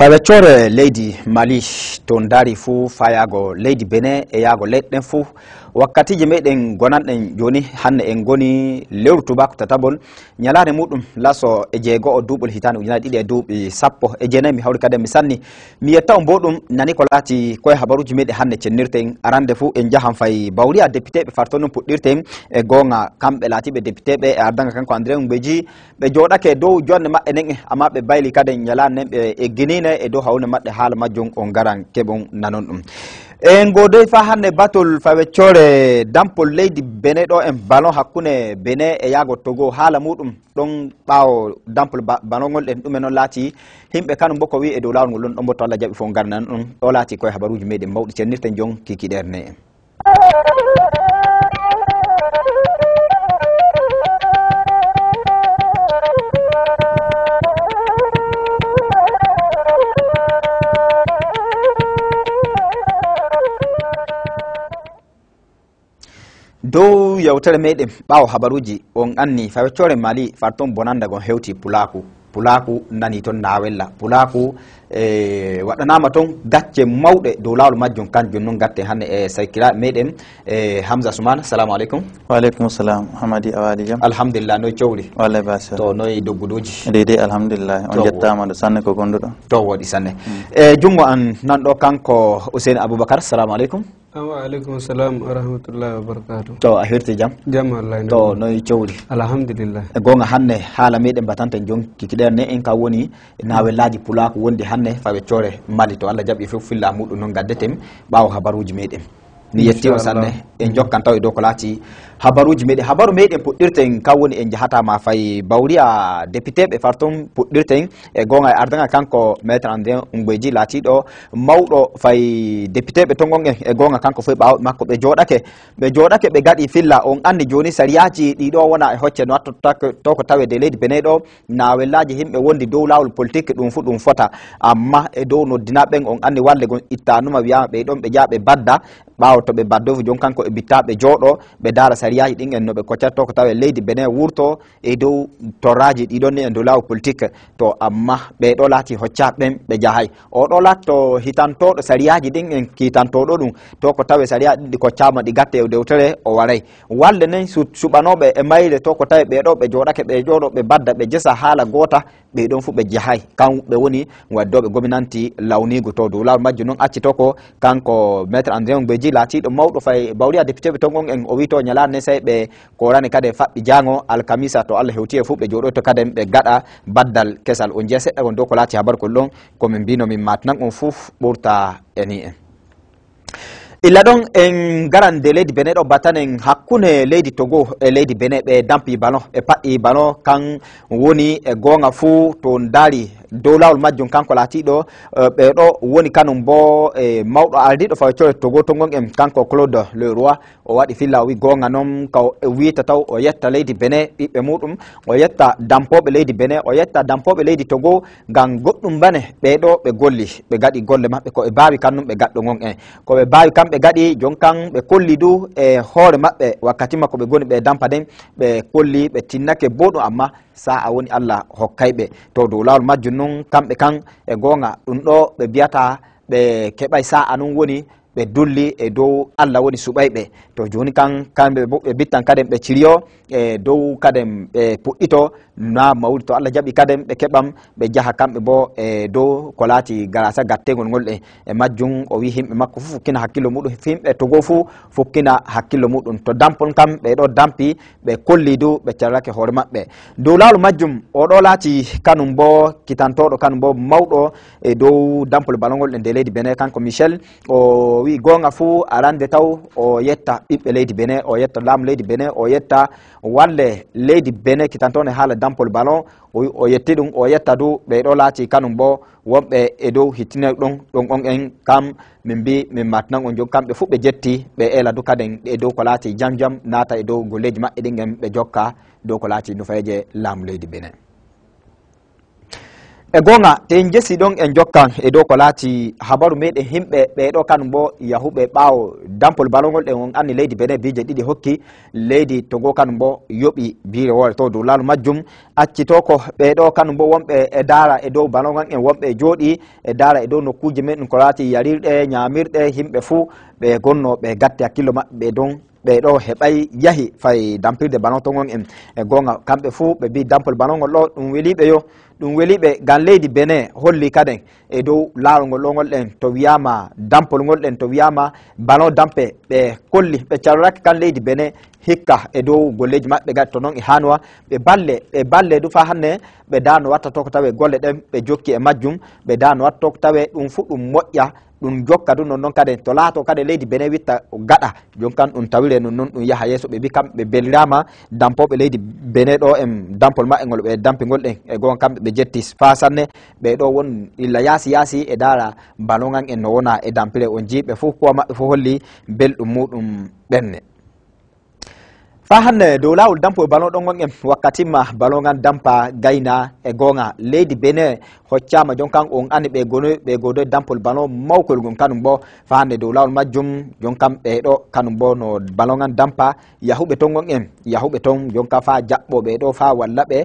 Fawecore lady Mali tondari fu fayago lady Bene e yago ledden fu wakkati je meden gonan den joni hanne en goni lewru tubako tatabol nyalare mudum laso e jego o dubul hitanu ujina didi e dubi sappo e jenami hawri kade mi sanni mi yetta on bodum nani ko lati koy habaruji mede hanne cennirten arande fu en jahan fay bawriya député be fartonon puddirten e gonga kambe lati be député be e ardanga kanko André Ngbeji be jodake dow jonne mabbe nen amma be bayli kade nyalane be e ginine e do hawne madde haala majjon on garan kebon nanon dum en godey fa hande batol fawecore dampol leydi Bene do en ballon hakkune Bene e yago Togo haala mudum don bawo dampol ballon ngol en dum non lati himbe kanum boko wi e do lawol ngol don botto Allah jabi fo garnan dum do lati koy habaruji meden mawdi cennirten jon kiki derne dow yawtere meden bawo habaruji on anni fawecore Mali farton bonanda gon hewti pulaku nani ton nawella pulaku wadanama ton gacce mawde dow lawol majjon kanjon non gatte hanne e saykira meden Hamza Suman assalamu alaikum wa alaikum assalam Hamadi awadi jam alhamdulillah no cewri wallahi basa to noy doggudoji dede alhamdulillah on jettama do sanne ko gondudo to wodi sanne jungo an nan do kanko Hussein Abubakar assalamu alaikum wa alaikum salam wa rahmatullahi wa barakatuh to a hirti jam wallahi to noy cewri alhamdulillah gonga hanne haala meden batanten jon kikide ne en ka woni nawelaji pulaku wondi hanne fawecore Mali to Allah jabi fof filla mudum non gaddetem bawo habaruji meden ni yetti o sanne en jokkan taw do ko lati habaruji meden habaru meden puddirten kawoni en jahata ma fay bawriya député be farton puddirten e gonga e ardanga kanko maître André Ngbeji lati do mawdo fay député be tongon e gonga kanko fay bawo makko be jodake be gadi filla on andi joni sariyaji di do wona e hocce no to ko tawe de leydi Bene do na welaji himbe wondi dow lawol politique dum fu dum fota amma e dow no dinaben on andi walle gon ittanuma wi'a be don be jaabe badda bawo to be baddo jon kanko e bittabe jodo be dara sariyaji din en no be koccatto ko tawe leydi Bene wurto e dow toraji di don en do law politique to amma be do lati hocca ben be jahay o do latto hitanto do sariyaji din en kitanto do dum to ko tawe sariya di ko chama di gatte e dewtere o waray walle nen subanobe e mayle to ko tawe be do be jodake be jodo be badda be jessa hala gota be don fu be jahay kan be woni waddobe gominanti lawnigo to do law majju non acci to ko kanko maître André Ngbeji lati do mawdo fay bawriya député be tongon en o wito nyalane sey be korane kade fabbi jango alkamisa to Allah hewti e fu be jodo to kadem be gada baddal kesal on jesse e on do ko lati habar ko lon ko min bino min matnan on fuf burta eni en illa don en garande leydi Bene do batanen hakkune leydi Togo e leydi Bene be dampi ballon e paddi ballon kan woni e gonga fu to ndari dow lawol majjon kanko latiɗo ɓe ɗo woni kanum bo e mawɗo ardiɗo fawecore Togo tongon en kanko Claude Leroy o waɗi filla o wi gonga noon ka wiita taw o yetta leydi Bene ɓiɓɓe muɗum o yetta dampoɓe leydi Bene o yetta dampoɓe leydi Togo ngam goɗɗum bane ɓeɗo ɓe golli ɓe gaɗi golle maɓɓe koɓe bawi kannum ɓe gaɗɗo gon en koɓe bawi kamɓe gaɗi jon kan ɓe kolli du e hoore maɓɓe wakkati makko ɓe goni ɓe dampa den ɓe kolli ɓe tinnake boɗum amma sa a woni Allah hokkayɓe to dow lawol majjum non kamɓe kan e gonga ɗum ɗo ɓe biyata ɓe keɓay sa'a non woni ɓe dulli e dow Allah woni suɓayɓe to joni kan kamɓe ɓe bittan kadem ɓe ciriyo e dow kadem ɓe puɗɗito na mawdi to Allah jaɓi kadem ɓe keɓam ɓe jaha kamɓe bo e dow ko laati garasa gattegol ngol e majjum o wi himɓe makko fu fukkina hakkillo muɗum himɓe Togo fu fukkina hakkillo muɗum to dampon kam ɓe ɗo dampi ɓe kolli du ɓe carrake hoore maɓɓe dow lawol majjum o ɗo laati kanum bo kitantoɗo kanum bo mawɗo e dow dampol balongol nde leydi Bene kanko Michel o wi gonga fu arande taw o yetta ɓiɓɓe leydi Bene o yetta laamu leydi Bene o yetta walle leydi Bene kitantone haala dampol ballon o yetti ɗum o yetta du ɓe ɗo laati kanum bo wonɓe e dow hittine ɗon on en kam min mbi min matnan on jon kamɓe fu ɓe jetti ɓe ela du kaden e dow ko laati jam naata e dow golleji maɓɓe ɗin en ɓe jokka dow ko laati nufayeje laamu leydi Bene e gonga te jesi don en jokkan e dow ko laati habaru meɗen himɓe ɓeɗo kanum bo yahuɓe ɓaawo dampol balongol ɗen on anni leydi Benin biije ɗiɗi hokki leydi Togo kanum bo yoɓi biire wore to dow laalu majjum accito ko ɓeɗo kanum bo wonɓe e daara e dow balongal en wonɓe jooɗi e daara e dow nokkuji men ko laati yarirɗe ñamirɗe himɓe fuu ɓe gonno ɓe gatti hakkillo maɓɓe don ɓeɗo heɓay yahi fay dampirde ballon tongon en e gonga kamɓe fuu ɓe mbi dampol ballongol ɗo ɗum weliɓe yo ɗum weliɓe ngam leydi Benin holli kaden e dow laarogol ɗongol ɗen to wiyama dampol ngol ɗen to wiyama ballon dampe ɓe kolli ɓe caloraki kan leydi Benin hikka e dow golleji maɓɓe gati to noon e hanwa ɓe balle du fa hannde ɓe dano watta to ko tawe golle ɗen ɓe jokki e majjum ɓe dano watta to ko tawe ɗum fu ɗum moƴƴa ɗum jokka du non kadi to laato kadi leydi Benin witta gaɗa jonkan ɗum tawire non ɗum yaha yeeso ɓe mbi kamɓe bellirama dampoɓe leydi Benin ɗo en dampol maɓɓe ngol ɓe dampigol ɗen e gon kamɓe ɓe jetti fa sanne ɓe ɗo won illa yaasi e dara balongan en no wona e dampire on jiiɓe fof kuwa maɓɓe fof holli belɗum muɗum ɓenne fa hannde dow laawol dampo e ballon ɗon gon en wakkatimma ballongan dampa gayna e gonga leydi Benin hoccama jonkan on anni ɓe godoy dampol ballon mawkol gon kanum bo fa hannde dow laawol majjum jonkan ɓeɗo kanum bo no ballongan dampa yahuɓe ton gon en yahuɓe ton jonka fa jaɓɓo ɓeɗo fa wallaɓe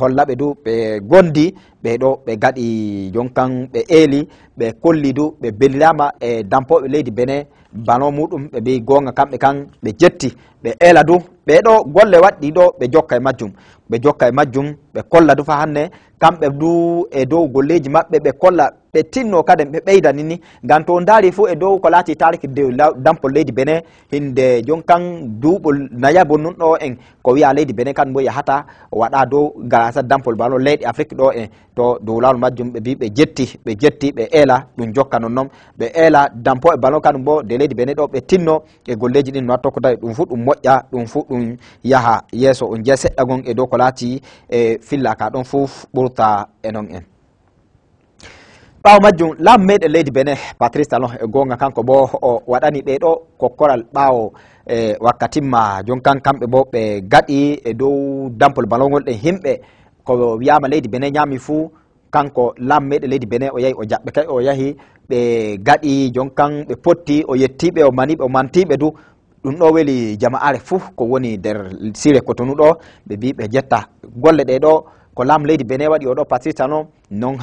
hollaɓe du ɓe gondi ɓeɗo ɓe gaɗi jonkan ɓe eeli ɓe kolli du ɓe bellirama e dampoɓe leydi Benin ballon muɗum ɓe mbi gonga kamɓe kan ɓe jetti ɓe eela du ɓeɗo golle waɗɗi ɗo ɓe jokka e majjum ɓe kolla du fa hannde kamɓe du e dow golleji maɓɓe ɓe kolla ɓe tinno kadi ɓe ɓeyda nini ngam to daari fo e dow ko laati tariki dow dampol leydi Benin hinde jonkan duuɓol nayabo nun ɗo en ko wiya leydi Benin kan bo yahata waɗa dow grâce dampol ballon leyɗe Afrique ɗo en to dow laawol majjum ɓe mbi ɓe jetti ɓe eela ɗum jokka nonnon ɓe eela dampo e ballon kanum bo de leydi Benin ɗo ɓe tinno e golleji ɗin no watto ko tawi ɗum fu ɗum moƴƴa ɗum fu ɗum yaha yeeso on jeeya seɗɗa gon e dow ko laati e fillaka ɗon fof ɓurta e non en ɓaawo majjum laamu meɗen leydi Benin Patrice Talon e gonga kanko bo o waɗani ɓeɗo kokkoral ɓaawo e wakkatimma jonkan kamɓe bo ɓe gaɗi e dow dampol ballongol ɗen himɓe ko wiyama leydi Benin ñaami fuu kanko laamu meɗen leydi Benin o yahi o jaɓɓe kay o yahi ɓe gaɗi jonkan ɓe potti o yettiɓe o maniɓe o mantiɓe du ɗum ɗo weli jama'are fuu ko woni nder sire Cotonou ɗo ɓe mbi ɓe jetta golle ɗe ɗo ko laamu leydi Benin waɗi oɗo Patrice Talon non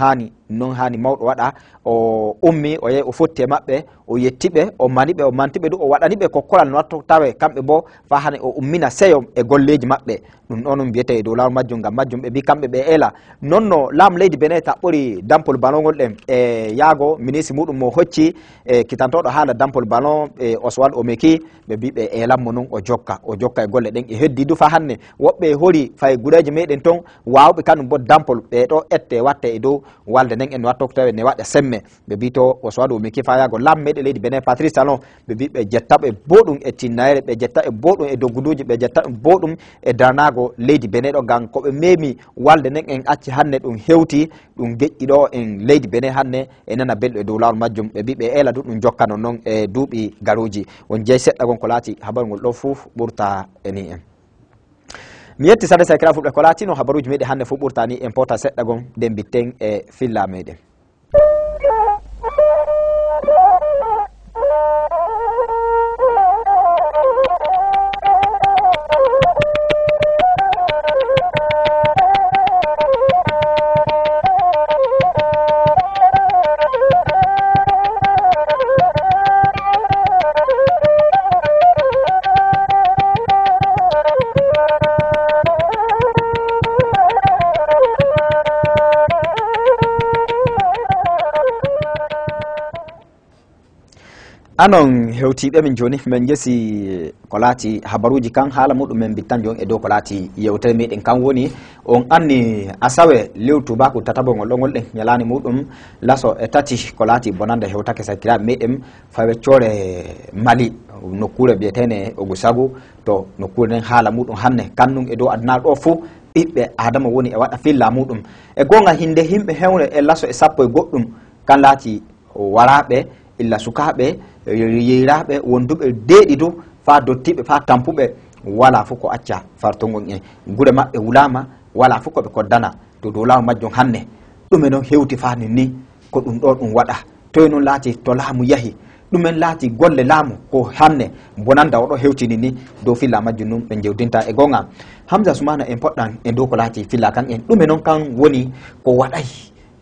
hani mawɗo waɗa o ummi o yahi o fotti e maɓɓe o yettiɓe o maniɓe o mantiɓe du o waɗaniɓe kokkoral no watto tawe kamɓe bo fa hane o ummina seyo e golleji maɓɓe ɗum ɗo ɗum wiyete e dow laawol majjum ngam majjum ɓe mbi kamɓe ɓe eela non no laamu leydi Benin taɓɓori dampol ballongol ɗen e yaago ministre muɗum mo hocci e kitantoɗo haala dampol ballon e Oswald Omeki ɓe mbi ɓe eelanmo noon o jokka e golle ɗen e heddi du fa hannde woɓɓe hori fay gureji meɗen ton wawɓe kanum bo dampol ɓeɗo ette watte e dow walde nden en watto ko tawi ne waɗa semme ɓe mbi to Oswald Omeki fa yaago laamu meɗen leydi Benin Patrice Talon ɓe mbi ɓe jettaɓe boɗum e tinnayre ɓe jettaɓe boɗum e dogguduji ɓe jettaɓe boɗum e darnago leydi Benin ɗo ngam koɓe memi walde nden en acci hannde ɗum hewti ɗum geƴƴi ɗo en leydi Benin hannde e nana belɗo e dow laawol majjum ɓe mbi ɓe eela du ɗum jokka non noon e duuɓi garuji on jeeyi seɗɗa gon ko laati habaru ngol ɗo fof ɓurta e ni en mi yetti sade sakira fulɓe ko laatino habaruji meɗen hannde fof ɓurta ni en pota seɗɗa gon nden bitten e filla meɗen anon hewtiɓe min joni min jesi ko laati habaruji kan haala muɗum men bittan jon e dow ko laati yewtere meɗen kan woni on anni asawe lewru tubaku tatabogol ɗogol ɗen ñalani muɗum laso e tati ko laati bonande hewtake sakiraɓe meɗen faweccore Mali nokkure mbiyetene Ogosagu to nokkure nden haala muɗum hannde kannum e dow aduna ɗo fou ɓiɓɓe adama woni e waɗa filla muɗum e gonga hinde himɓe hewre e laso e sappo e goɗɗum kan laati waraɓe illa sukaɓe yeyraɓe wonduɓe deeɗi du fa dottiɓe fa tampuɓe wala fof ko acca fartongol en gure maɓɓe wulama wala fof koɓe koddana to dow laawol majjum hannde ɗume noon hewti fani ni ko ɗum ɗo ɗum waɗa toye noon laati to laamu yahi ɗumen laati golle laamu ko hanne bonanda oɗo hewtini ni dow filla majjum num ɓe jewtinta e gonga Hamza Sumana en poɗɗan e dow ko laati filla kan en ɗume noon kan woni ko waɗay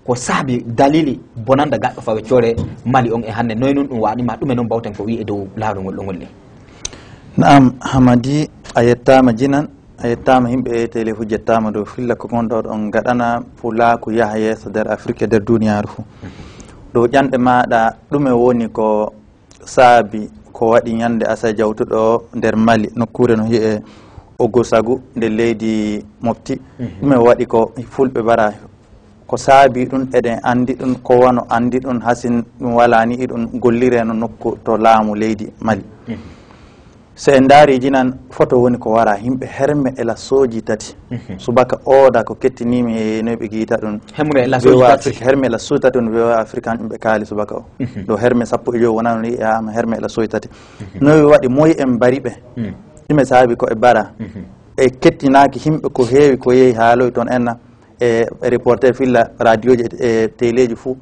ko saabi dalili bonanda gaɗɗo fawe core Mali on e hannde noy noon ɗum waɗima ɗume noon bawten ko wi e dow lawru ngol ɗo ngolli Naam Hamadi a yettama jinan a yettama yimɓe e télé fu jettama dow filla ko gonɗo ɗon gaɗana pulaku yaha yeeso nder Afrique nder duniyaru fu dow ƴanɗe maɗa ɗume woni ko saabi ko waɗi ñande asa jawtuɗo nder Mali nokkure no wiye Ogosagu nde leydi Mofti ɗume waɗi ko fulɓe bara ko saabi ɗum eɗen andi ɗum ko wano andi ɗum hasin ɗum wala ni iɗum gollire no nokku to laamu leydi Mali so en daari jinan photo woni ko wara yimɓe herme e lassoji tati subaka ooda ko kettinimi e noy ɓe guita ɗum herme e lassoji tati no wewa africain ɗum ɓe kaali subaka o ɗo herme 15 wonano ni yama herme e lassoji tati noy waɗi moyi en mbari ɓe ɗume saabi ko e bara e kettinaki yimɓe ko heewi ko yeehi haaloy toon enna e reporter filla radio ji e téléji fou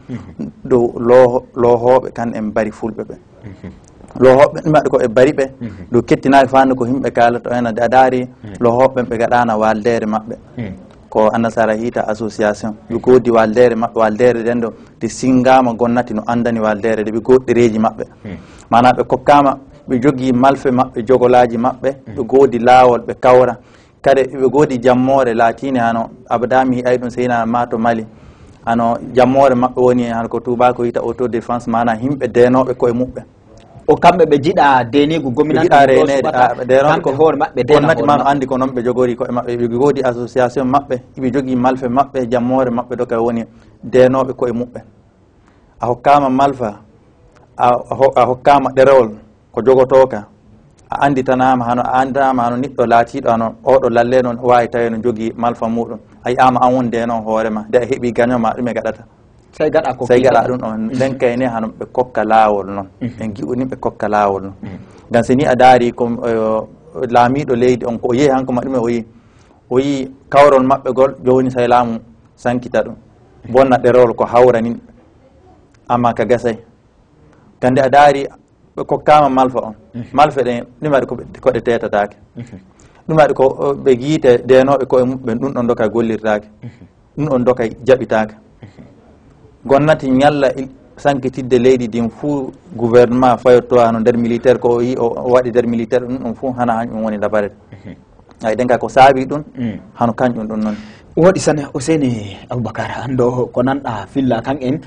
dow loohoɓe kan en mbari fulɓe ɓe loohoɓe ɗum waɗi ko e bari ɓe dow kettinaki fande ko yimɓe kalato ena a daari loohoɓe ɓe gaɗana waldere maɓɓe ko annasara hiita association ɓe goodi waldere maɓɓe waldere ɗen ɗo nde singama gonnati no andani waldere ɗe ɓe goɗɗereji maɓɓe mana ɓe kokkama ɓe jogui malfe maɓɓe jogolaji maɓɓe ɓe goodi laawol ɓe kawra kadi ɓe goodi jammore laatine hano abadami ay ɗum seyna ma to Mali hano jammore maɓɓe woni hano ko tubako yita autodéfense mana yimɓe denoɓe koye muɓɓe o kamɓe ɓe jiɗa denigu gominanɓe renede hoore maɓɓe gonnati ma no andi ko noon ɓe jogori koye maɓɓe ɓe goodi association maɓɓe ɓe jogui malfe maɓɓe jammore maɓɓe ɗo kay woni denoɓe koye muɓɓe a hokkama malfa a hokkama ɗerewol ko jogotoka a anditanama hano a andama hano neɗɗo laatiɗo hano oɗo lalle noon wawi tawi no jogui malfa muɗum a yiyama an wonde noon hoorema nde a heeɓi gagnoma ɗume gaɗata sey gaɗa ɗum ɗon nden kayne hano ɓe kokka laawol noon ɓe gi'uni ɓe kokka laawol noon ngam so ni a daari ko laamiɗo leydi on ko o yeehi hanko ma ɗume o yi kawrol maɓɓe gol joni say laamu sankita ɗum bonna ɗerewol ko hawranin amma ka gasay gande a daari ɓe kokkama malfa on malfe ɗen ɗum waɗi koɗe tetatake ɗum waɗi ko ɓe guite denoɓe koye muɓɓe ɗum ɗon doka gollirtake ɗum ɗon doka jaɓitake gonnati ñalla sankitidde leydi din fuu gouvernement fayotto hano nder militaire ko yi o waɗi nder militaire ɗum ɗum fuu hana hañum woni dabarede ay ɗen ka ko saabi ɗum hano kañƴum ɗum noon woɗi sane Ouseni Aboubacar ando ko nanɗa filla kan en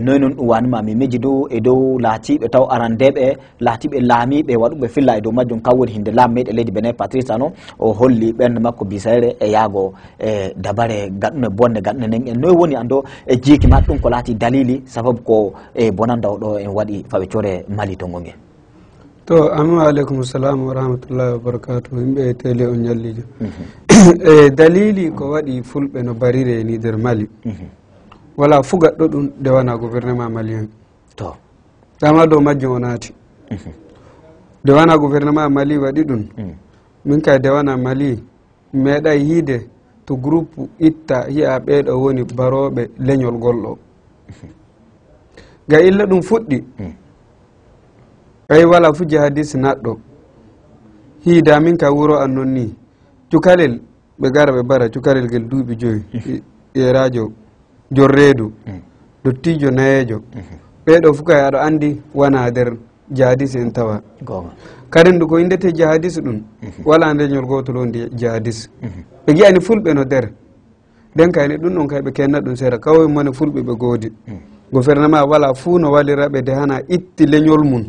noy noon ɗum wanima mi meji dow e dow laatiɓe taw arandeɓe laatiɓe laamiɓe waɗuɓe filla e dow majjum kan woni hinde laam meɗe leydi Benin Patrice ano o holli ɓernde makko bisayre e yaago e dabare gaɗɗune bonde gaɗɗune nden en noy woni ando e jiiki ma ɗum ko laati dalili sababu ko e bonanda o ɗo en waɗi fawe core Mali to gongen to amma aleykum salam wa rahmatullahi wa barakatuh yimɓe télé on ñallijo dalili ko waɗi fulɓe no barire ni nder Mali wala fu gaɗɗo ɗum dewana gouvernement malien to dama dow majjum o naati dewana gouvernement Mali waɗi ɗum min kay dewana Mali meeɗa yiide to groupe itta hiya ɓeeɗo woni baroɓe leñol golɗo ga illa ɗum fuɗɗi ay wala fu jihadiste naɗɗo hiida min ka wuro an noon ni cukalel ɓe gara ɓe bara cukalel gel duuɓi joyi yerajo jorreedu dottijo nayejo ɓeɗo fu kay aɗo andi wona nder jihadiste en tawa kadi ndu ko indete jihadiste ɗum wala leñol gotol o ndi jihadiste ɓe giyani fulɓe no nder nden kayne ɗum ɗon kay ɓe kenna ɗum seeɗa kawoye mone fulɓe ɓe goodi gouvernement wala fuu no walliraɓe de hana itti leñol mum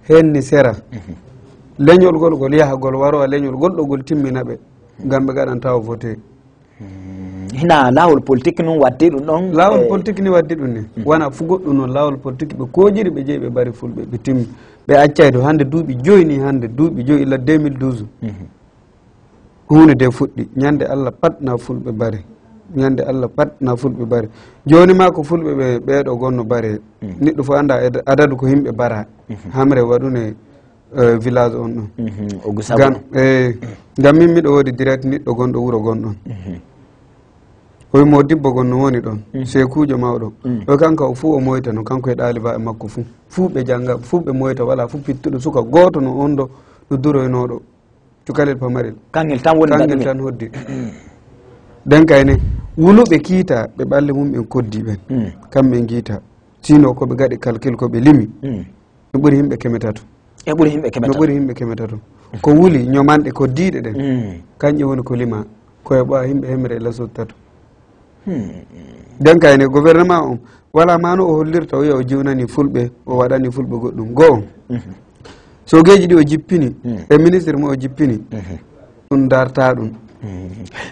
henni sera leñol gol gol yahagol waro a leñol golɗo gol timmina ɓe ngam ɓe gaɗan tawa voté hina lawol politique noon waddi ɗum ɗon lawol politique ni waddi ɗum ni wona fu goɗɗum noon lawol politique ɓe kojiri ɓe jeeyi ɓe mbari fulɓe ɓe timmi ɓe accaydo hande duuɓi joyi ni hande duuɓi joyi illa 2012 hunde de fuɗɗi ñande Allah pat na fulɓe bare ñande Allah pat na fulɓe bare joni ma ko fulɓe ɓe ɓeeɗo gonno bare neɗɗo fo anda adadu ko yimɓe bara hamre waɗune village on ɗon gam min miɗo woodi direct neɗɗo gonɗo wuuro gonɗon oy modibbo gonno woni ɗon sekujo mawɗo o kanka o fuu o moyta no kanko e ɗaliba e makko fuu ɓe janga fuu ɓe moyta wala fuu pittuɗo suka gooto no on ɗo ɗo duroynoɗo cukalel pamarel kangel tan woni kangel tan hoddi den kayne wuluɓe kiita ɓe ɓalle mum ɓen koddi ɓen kamɓe giita sino koɓe gaɗi calcul koɓe limi no ɓuuri himɓe kemetato e ɓuuri himɓe kemetato no ɓuuri himɓe kemetato ko wuli ñomanɗe koddiɗe ɗen kañƴe woni ko lima koye ɓowa himɓe hemre lasottato den kayne gouvernement o wala mano o hollirta o wiya o jiwnani fulɓe o waɗani fulɓe goɗɗum goo sogeji ɗi o jippini e ministre mo o jippini ɗum darta ɗum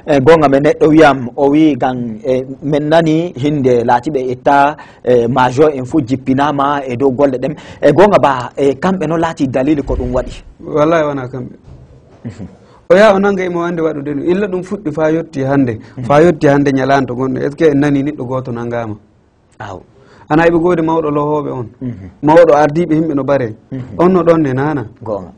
e gonga men neɗɗo wiyam o wi gan min nani hinde laatiɓe etta major en fof jippinama e dow golle ɗen e gonga ba kamɓe no laati dalili ko ɗum waɗi wallahi wona kamɓe o yaha o nanga imo wande waɗude ɗum illa ɗum fuɗɗi fa yetti hande ñalanta gonɗo est ce que en nani neɗɗo goto nangama aw ana eɓe goodi mawɗo lohoɓe on mawɗo ardiɓe himɓe no ɓare on no ɗon ne nana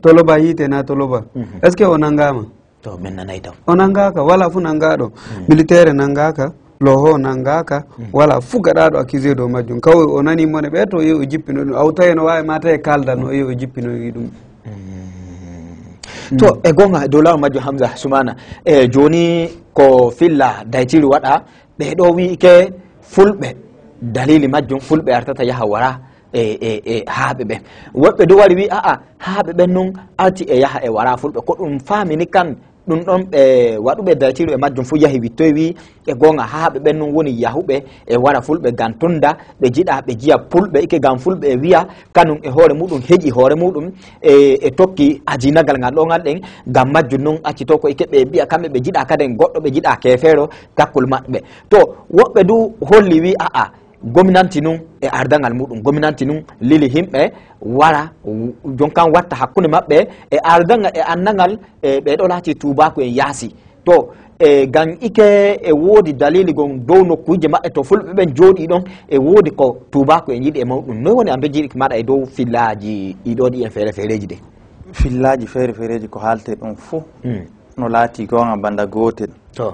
toloba yiite na toloba est ce que o nangama to min nanay taw o nangaka wala fuu nangaɗo militaire nangaka loho nangaka wala fuu gaɗaɗo accusé dow majjum kawoy o nani mone ɓe to yehi o jippino ɗum aw tawi no wawi ma tawi kaldanno o yehi o jippinoyi ɗum to e gonga dow lawol majjum Hamza Soumana e joni ko filla daytiru waɗa ɓeɗo wi ke fulɓe dalili majjum fulɓe artata yaha wara e haaɓe ɓen woɓɓe do wari wi aa haaɓe ɓen noon arti e yaha e wara fulɓe ko ɗum famini kan ɗum ɗon ɓe waɗuɓe daytiru e majjum fo yahi wittoy wi e gonga haaɓe ɓen noon woni yahuɓe e wara fulɓe gan tunda ɓe jiɗa ɓe jiya fulɓe ike gam fulɓe e wiya kanum e hoore muɗum heeƴi hoore muɗum e tokki ajinagal ngal ɗo ngal ɗen gam majjum noon accito ko ike ɓe mbiya kamɓe ɓe jiɗa kaden goɗɗo ɓe jiɗa kefeero takkol maɓɓe to woɓɓe du holli wi aa gominanti nun e ardangal muɗum gominanti nun lili himɓe wara jonkan watta hakkude maɓɓe e ardangal e annagal ɓeɗo laati tubako en yaasi to gan ike e woodi dalili gon dow nokkuje maɓɓe to fulɓe ɓen jooɗi ɗon e woodi ko tubako en yiɗi e mawɗum noy woni ambe jiɗi maɗa e dow fillaji ɗiɗo ɗi en feere feereji de fillaji feere feereji ko haalte ɗum fuu no laati gonga banda gotel to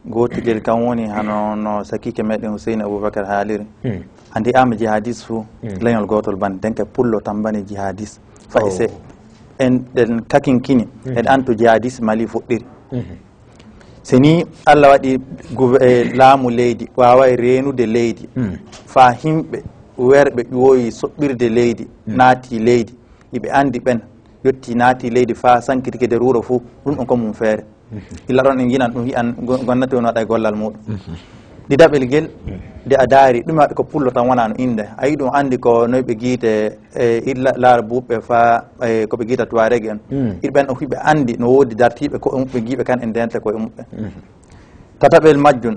gotigel kam woni hano no sakike meɗen Hussein Aboubacar haaliri andi ama jihadis fuu leñol gotol bande denke pullo tan bane jihadis fayi se en ɗen kakinkini en anto jihadis Mali fuɗɗiri so ni Allah waɗi laamu leydi wawa e renude leydi fa himɓe werɓe ƴooyi soɓɓirde leydi naati leydi yiɓe andi ɓen yetti naati leydi fa sankitike de ruuro fuu ɗum ɗon ko mum feere illa ɗon en yinan ɗum yiyan gonnati on waɗa e gollal muɗum ɗiɗaɓel guel nde a daari ɗum waɗi ko pullo tan wona no inde a yi ɗum andi ko noy ɓe guite illa laara buuɓɓe fa koɓe guita tuwareg en iɗ ɓen o hiɓe andi no woodi dartiɓe ko muɓɓe guiɓe kan en dente koye muɓɓe tataɓel majjum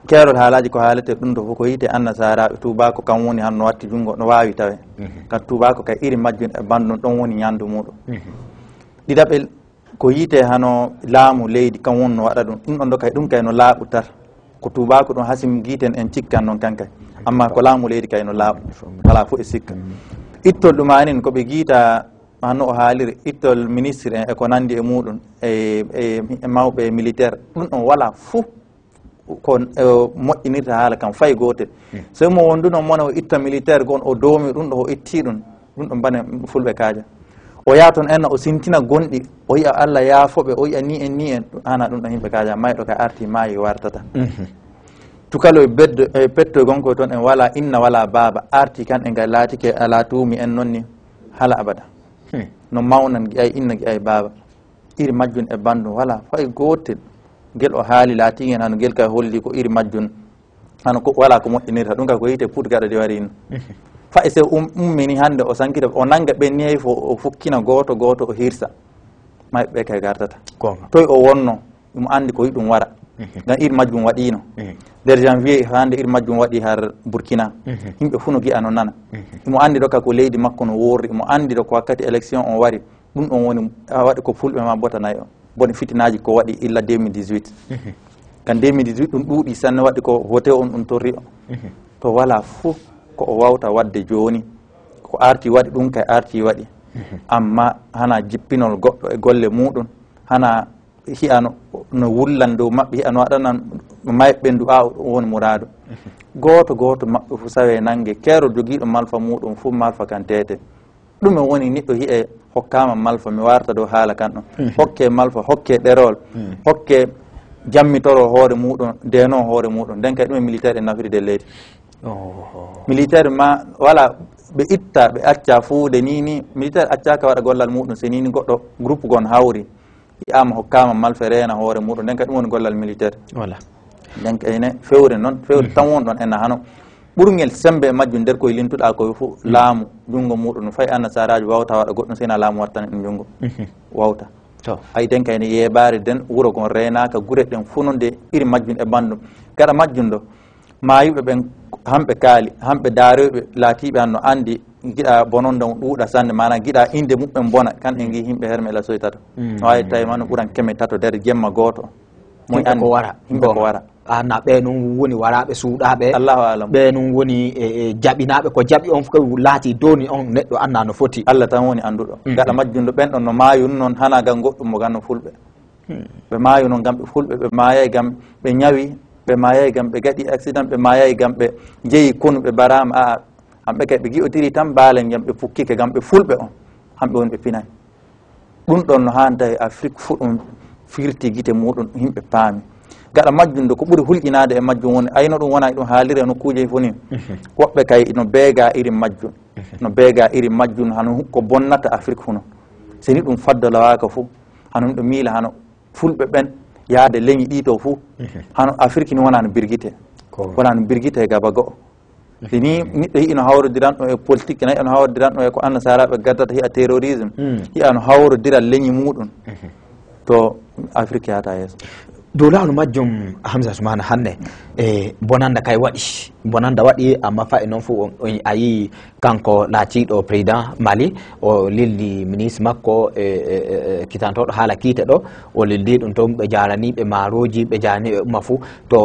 keerol haalaji ko haalete ɗum to fof ko yiite annasaraɓe tubako kam woni han no watti junngo no wawi tawe kam tubako kay iri majjum e bandum ɗon woni ñandu muɗum ɗiɗaɓel ko yiite hano laamu leydi kam won no waɗa ɗum ɗum ɗon ɗo kay ɗum kay no laaɓu tar ko tubako ɗum hasim guiten en cikkan noon kankay amma ko laamu leydi kay no laaɓu wala fof e sikka ittol ɗumanin koɓe guita hanno o haaliri ittol ministre en eko nandi e muɗum e mawɓe militaire ɗum ɗon wala fof ko moƴƴinirta haala kam fayi gotel so mo wonduno mone o itta militaire gon o doomi ɗum ɗo o itti ɗum ɗon bane fulɓe kaaja o yaa toon enna o sintina gonɗi o yiya Allah yaafoɓe o yiya ni en hana ɗum ɗon yimɓe kaaja mayɗo ka arti maayi wartata tukalo e petto gonko toon en wala inna wala baaba arti kan en ga laatike ala tuumi en noon ni hala abada no mawnan gui'ay inna gui'ay baaba iri majjum e bandum wala fay gotel guel o haali laatigen hano guel kay holli ko iri majjum hano wala ko moƴƴinirta ɗum kay ko yite puut gaɗa de warino fa se ummini hande o sankita o nanga ɓen ni hay fo o fukkina goto o hirsa mayɓe kay gartata toy o wonno ɗum andi ko yi ɗum wara gan iri majjum waɗino nder janvier hande iri majjum waɗi har Burkina yimɓe fuu no gi'a no nana imo andi ɗo ka ko leydi makko no worri imo andi ɗo ko wakkati élection on wari ɗum ɗon woni waɗi ko fulɓe ma botanayi o boni fitinaji ko waɗi illa 2018 gan 2018 ɗum ɗuuɗi sanne waɗi ko voté on ɗum torri o to wala fuu ko o wawta wadde joni ko arti waɗi ɗum kay arti waɗi amma hana jippinol goɗɗo e golle muɗum hana hi'ano no wullan dow maɓɓe hi'ano waɗanan mayɓe du'a woni muradu goto goto maɓɓe fu sawe nangue keerol joguiɗo malfa muɗum fu malfa kan tete ɗume woni neɗɗo hi'e hokkama malfa mi warta dow haala kan ɗon hokke malfa hokke ɗerol hokke jammitoro hoore muɗum deno hoore muɗum nden kay ɗume militaire e nafiri de leydi militaire ma wala ɓe itta ɓe acca fuude ni militaire accaka waɗa gollal muɗum so nini goɗɗo groupe gon hawri yiyama hokkama malfa reena hoore muɗum nden kay ɗum woni gollal militaire voilà nden kayne fewre noon fewre tan wonɗon enna hano ɓurgel sembe e majjum nder koye lintuɗa koye fo laamu junngo muɗum no fayi annasaraji wawta waɗa goɗɗum sina laamu wattani ɗum junngo wawta ay den kayne yeɓare den wuuro gon renaka gure ɗen fu noon de iri majjum e bandum gaɗa majjum ɗo mayuɓe ɓen hamɓe kaali hamɓe daaroɓe laatiɓe han no andi giɗa bononda ɗuuɗa sanne mana giɗa inde muɓɓen bona kamɓe gui yimɓe herme la soy tato no wawi tawi ma no ɓuuran keme tato nder jemma goto moy andi yimɓe ko wara na ɓe noon woni waraɓe suuɗaɓe allahu alam ɓe noon woni jaɓinaɓe ko jaɓi on fof laati doni on neɗɗo anda no foti allah tan woni anduɗo gaɗa majjumɗo ɓen ɗon no mayun noon hana gam goɗɗum mo ganno fulɓe ɓe mayu noon gam ɓe fulɓe ɓe mayay gam ɓe ñawi ɓe mayay gam ɓe gaɗi accident ɓe mayay gam ɓe jeeyi konu ɓe barama a hamɓe kay ɓe guiɗotiri tan baalen gam ɓe pukkike gam ɓe fulɓe on hamɓe woni ɓe pinay ɗum ɗon no hanta e afrique fu ɗum firti guite muɗum yimɓe paami gaɗa majjum ɗo ko ɓuuri hulƴinade e majjum woni ayno ɗum wona ɗum haaliri e nokkuji fo ni woɓɓe kay no beega iri majjum no beega iri majjum hano ko bonnata afrique fu noon seni ɗum faddolawaka fo hanon ɗo miila hano fulɓe ɓen yaade leñi ɗiɗo fo hano afrique ni wona no birguite wona no birguite e gaba go'o sini neɗɗo hi'i no hawrodiran ɗo e politique nayi no hawrodiran ɗo e ko annasaraɓe gaddata hiya terrorisme hiya no hawrodira leñi muɗum to afrique yahata yeeso dow lawol majjum hamsa soumana hannde e bonanda kay waɗi bonanda waɗi amma fa e noon fof a yii kanko laatiɗo président mali o lilli ministre makko e kitantoɗo haala kiite ɗo o lilli ɗum toon ɓe jaraniɓe maaroji ɓe jaraniɓe umma fou to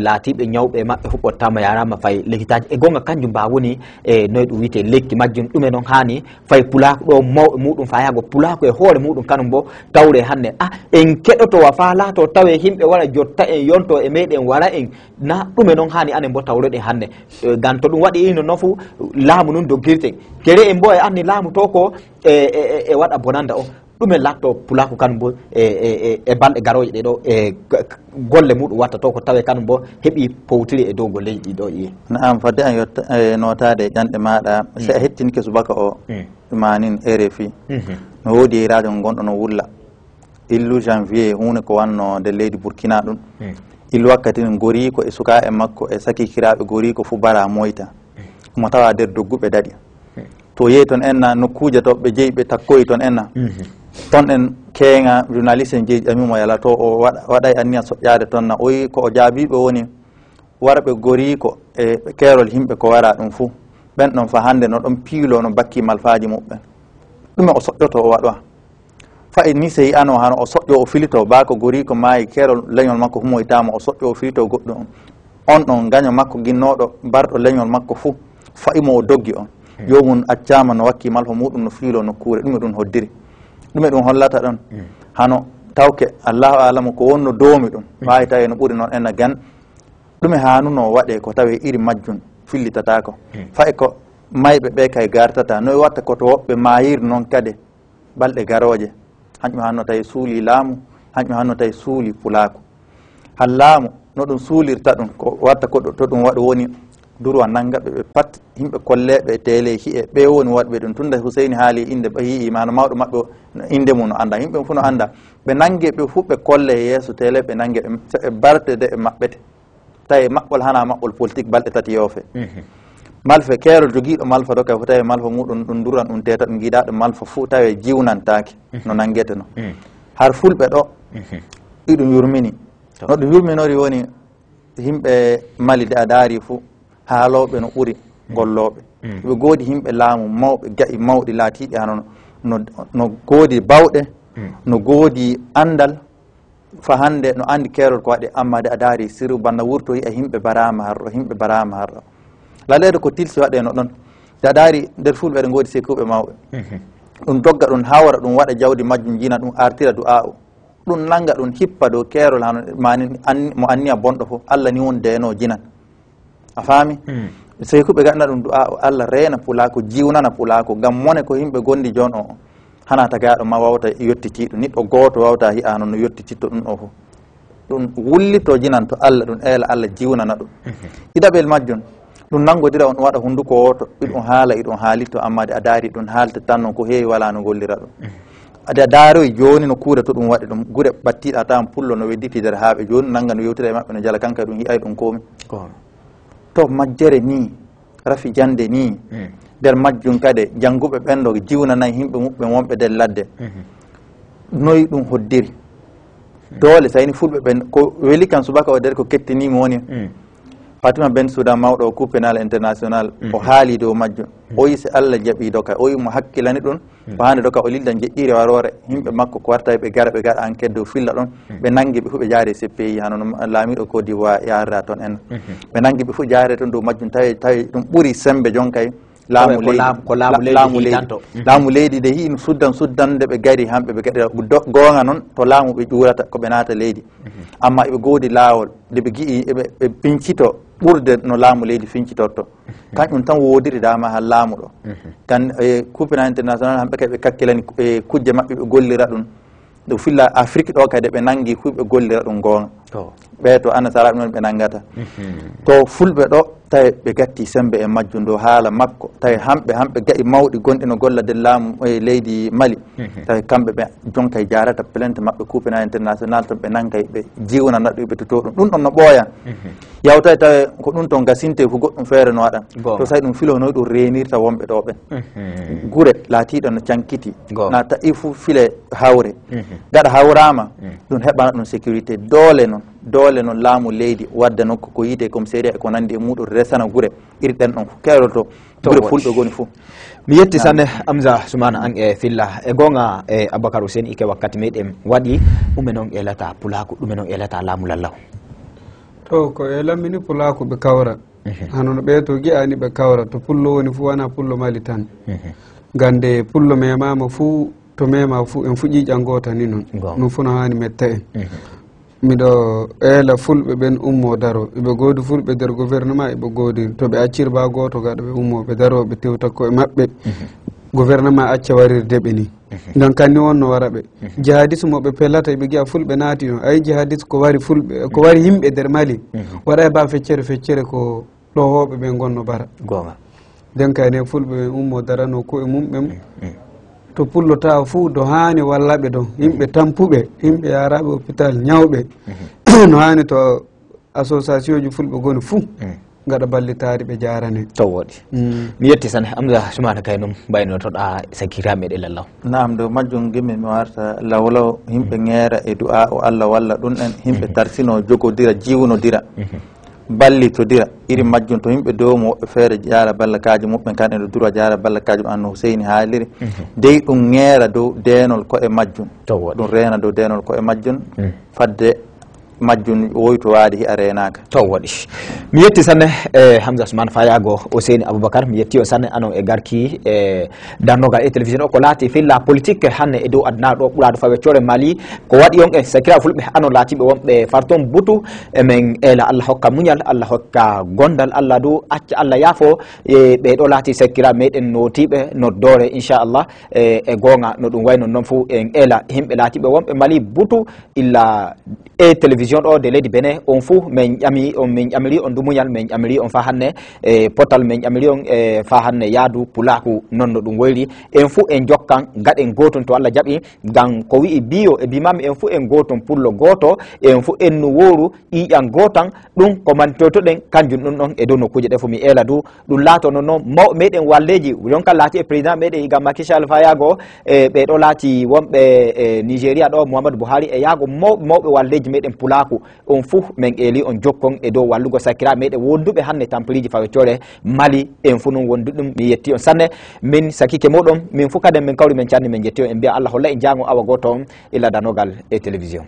laatiɓe ñawɓe maɓɓe huɓɓottama yarama fayi lekkitaji e gonga kanjum mba woni e noye ɗum wiyete lekki majjum ɗume noon hani fayi pulaku ɗo mawɓe muɗum fa yago pulaku e hoore muɗum kanum bo tawre hannde en keɗotowa fa laato tawe himɓe wara jotta en yonto e meɗen wara en na ɗume noon hani anen bo tawreɗen hannde gan to ɗum waɗi ino noon fo laamu nun doggirten kere en bo e anni laamu to ko e waɗa bonanda o ɗumen latto pulaku kanum bo e balɗe garoje ɗe ɗo e golle muɗum watta to ko tawe kanum bo heeɓi powtiri e dow golleji ɗi ɗo ƴiye naam fadde an yotta notade ƴanɗe maɗa si a hettinike subaka o manin RFI no woodi radio gonɗo no wulla illu janvier hunde ko wanno nde leydi Burkina ɗum illu wakkati n gori ko e suka e makko e sakikiraɓe gori ko fu bara moyta mo tawa nder dogguɓe daɗi to yeeyi toon enna nokkuje to ɓe jeeyi ɓe takkoyi toon enna toon en keega journaliste en jeeyi ƴamimo yala to o waɗay anniya soƴƴade toon na oyi ko o jaabiɓe woni warɓe gori ko e keerol yimɓe ko wara ɗum fou ɓen ɗon fa hande no ɗon piilo no bakki malfaji muɓɓe ɗume o soƴƴoto o waɗoa fayi ni so yiyano hano o soƴƴo o filito ba ko gori ko maayi keerol leñol makko humoytama o soƴƴo o filito goɗɗum on ɗon gaño makko guinnoɗo mbarɗo leñol makko fou fayimo o doggi on yomum accama no wakki malfa muɗum no fiilo nokkure ɗume ɗum hoddiri ɗume ɗum hollata ɗon hano tawke allahu alamu ko wonno doomi ɗum wawi tawi no ɓuuri noon enna gan ɗume hanuno waɗe ko tawi iri majjum fillitatako fayi ko mayɓe ɓe kay gartata noyi watta koto woɓɓe mayir noon kadi balɗe garoje hañum hanno tawi suuli laamu hañum hanno tawi suuli pulaku han laamu no ɗum suulirta ɗum ko watta ko to ɗum waɗa woni durwa nanggaɓe ɓe pat yimɓe kolleɓe télé hiye ɓe woni waɗɓe ɗum tunda Huseyni haali inde ɓe yiima no mawɗo maɓɓe inde mum no anda yimɓe fo no anda ɓe nangue ɓe fu ɓe kolle yeeso télé ɓe nangue ɓe bartede e maɓɓete tawi maɓɓol hana maɓɓol politique balɗe tati yoofe malfa keerol joguiɗo malfa ɗo kay fo tawi malfa muɗum ɗum duran ɗum teta ɗum guiɗaɗo malfa fo tawi jiwnantaki no nanguete no har fulɓe ɗo ɗiɗum yurmini no ɗum yurminori woni yimɓe Mali de a daari fo haaloɓe no ɓuuri golloɓe ɓe goodi yimɓe laamu mawɓe gaƴi mawɗi laatiɗi hano no goodi bawɗe no goodi andal fa hande no andi keerol ko waɗi amma de a daari siru banda wurto yiya yimɓe barama harɗo yimɓe barama harɗo laleede ko tilsi waɗe no ɗon de a daari nder fulɓe ɗe goodi sekuɓe mawɓe ɗum dogga ɗum hawra ɗum waɗa jawdi majjum jina ɗum artira du'a u ɗum nanga ɗum hippa dow keerol hano mani mo anniya bonɗo fof Allah ni won deno jinan a faami sey ko ɓe gaɗna ɗum du'a o Allah reena pulako jiwnana pulako ngam mone ko yimɓe gondi jon o hana tagaɗo ma wawta yettitiɗo neɗɗo goto wawta hi'ano no yettititto ɗum o fof ɗum wullito jinan to Allah ɗum eela Allah jiwnana ɗum ɗiɗaɓel majjon ɗum nangodira on waɗa hunduko woto iɗum haala iɗum haalito amma de a daari ɗum haalta tan noon ko heewi wala no gollira ɗum ade a daaroy joni no kuure to ɗum waɗi ɗum gure battiɗa tawan pullo no wedditidere haaɓe joni nanga no yewtira e maɓɓe no jala kanka ɗum hiyay ɗum komi to majjere ni rafi jande ni nder majjum kade jannguɓe ɓenɗo jiwnanayi himɓe muɓɓe wonɓe nder ladde noyi ɗum hoddiri doole sayni fulɓe ɓen ko weli kan subaka o nder ko kettinimi woni Fatima Ben Soudan mawɗo o coupe pénal international o haali dow majjum o yi so Allah jaɓi doka o yi mo hakkilani ɗum ko hande doka o lilda jeƴƴiri warore yimɓe makko ko warta ɓe gara ɓe gaɗa enquête dow filla ɗon ɓe nangi ɓe fu ɓe jaari CPI hanono laamiɗo Côte d'Ivoire yarra toon en ɓe nangi ɓe fu jaare toon dow majjum tawi ɗum ɓuuri sembe jonkay laamu leydi de hiino suddande ɓe gari hamɓe ɓe gaɗira goonga noon to laamu ɓe ƴurata koɓe naata leydi amma eɓe goodi laawol nde ɓe gii ɓe pincito ɓurde no laamu leydi fincitorto kañum tan woodiri dama ha laamu ɗo kan coupe pénal international hamɓe kadi ɓe kakkilani kujje maɓɓe ɓe gollira ɗum ɗo filla Afrique ɗo kadi ɓe nangi fu ɓe gollira ɗum goonga ɓe to anasara ɗum ɓe nangata to fulɓe ɗo tawi ɓe gatti sembe e majjum dow haala makko tawi hamɓe gaɗi mawɗi gonɗi no golla nder laamu e leydi Mali tawi kamɓe ɓe jonkay jarata plainte maɓɓe coupe pénal international to ɓe nankay ɓe jiwnana ɗum ɓe toto ɗum ɗon no ɓooya yawtay tawi ko ɗum to gasinte ko goɗɗum feere no waɗa to sawi ɗum filo noy ɗum renirta wonɓe ɗo ɓen gure laatiɗo no cankiti na taƴi fu file hawre gaɗa hawrama ɗum heɓana ɗum sécurité doole noon laamu leydi wadda nokku ko yiite commissariat e ko nandi e muɗum resana gure iri ɗen ɗon keerol to gure fulɓe goni fuu mi yetti sanne Amza Soumana an e filla e gonga e Aboubacar Hussein ike wakkati meɗen waɗi ɗume noon elata pulaku ɗume noon elata laamu lallaw to ko elammini pulaku ɓe kawra hanono ɓe to gi'ani ɓe kawra to pullo woni fuu wona pullo Mali tan gande pullo memama fuu to mema fuu en fuƴi ƴangota ni noon ɗum fuu no hani metta en miɗo eela fulɓe ɓen ummo daro eɓe goodi fulɓe nder gouvernement eɓe goodi to ɓe accirba goto gaɗa ɓe ummo ɓe daro ɓe tewta koye maɓɓe gouvernement acca warirde ɓe ni donc kanni wonno wara ɓe jihadisme moɓe pellata eɓe giya fulɓe naati ɗon ayi jihadisme ko wari fulɓe ko wari yimɓe nder Mali waɗa ba feccere ko ɗo hoɓe ɓe gonno bara donc kayne fulɓe ɓen ummo darano koye mumɓen to pullota fuu do hani wallaɓe ɗon yimɓe tampuɓe yimɓe yaraɓe hôpital ñawɓe no hani to association ji fulɓe goni fuu gaɗa ballitari ɓe jarane to woɗi mi yetti sanne Amza Soumana kay noon mbaynotoɗa sakira meɗe lallaw naam dow majjum gimmi mi warta lawlaw yimɓe ŋeera e du'a o Allah walla ɗum en yimɓe tarsino jogodira jiwnodira ballitodira iri majjum to yimɓe dowmo woɓɓe feere jara ballakaji muɓɓen kan ene droit jara ballakaji ɗum anno Huseyni haaliri dey ɗum ŋeera dow denol koye majjum ɗum reena dow denol koye majjum fadde majjum woyto waadi hi a renaka to waɗi mi yetti sanne Hamza Soumana fayago Huseyni Aboubacar mi yetti o sanne anon e garki darnogal e télévision o ko laati filla politique hanne e dow aduna ɗo ɓuuraɗo fawe core Mali ko waɗi on e sakira fulɓe anon laatiɓe wonɓe farton butu emen eela Allah hokka muñal Allah hokka gondal Allah dow acca Allah yaafo ɓeɗo laati sakira meɗen notiɓe noddore inchallah e gonga no ɗum wayno noon fo en eela himɓe laatiɓe wonɓe Mali butu illa e télévision ɗo de leydi Benin on fuu min ƴamiri on dumuñal min ƴamiri on fa hanne e potal min ƴamiri on e fa hanne yaadu pulaku noon no ɗum woyri en fuu en jokkan gaɗen goton to Allah jaɓi ngam ko wi'i biyo e bimami en fuu en goton pullo goto en fuu en no woru ƴiƴan gotan ɗum ko mantotoɗen kanjum ɗum ɗon e dow nokkuje ɗe fo mi eela du ɗum laatono noon mawɓe meɗen walleji jonka laati e président meɗen higa Macky Sall fa yaago e ɓeɗo laati wonɓe Nigéria ɗo Mouhamadou Buhari e yaago mawɓe walleji meɗen pulaku on fuu min eeli on jokkon e dow wallugo sakiraɓe meɗen wonduɓe hannde tampiriji fawecore Mali en fuu noon wonduɗum mi yetti on sanne min sakike moɗon min fuu kadi min kawri min canni min jetti on en mbiya Allah holla e jango awa goto on illa danogal e télévision